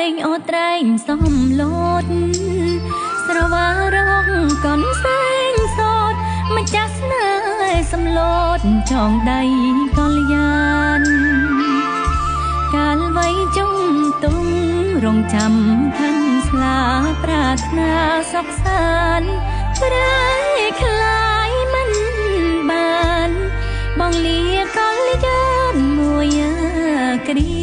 ងអូត្រែងសំឡូតស្រវារងកនសែងសោតម្ចាស់ស្នេហ៍សំឡូតចងដៃកលយានកាលវ័យចុងទុំរងចាំខានស្លាប្រាថ្នាសុខសាន្តប្រែคล้ายមិនបានបងលាកលយានមួយគ្រា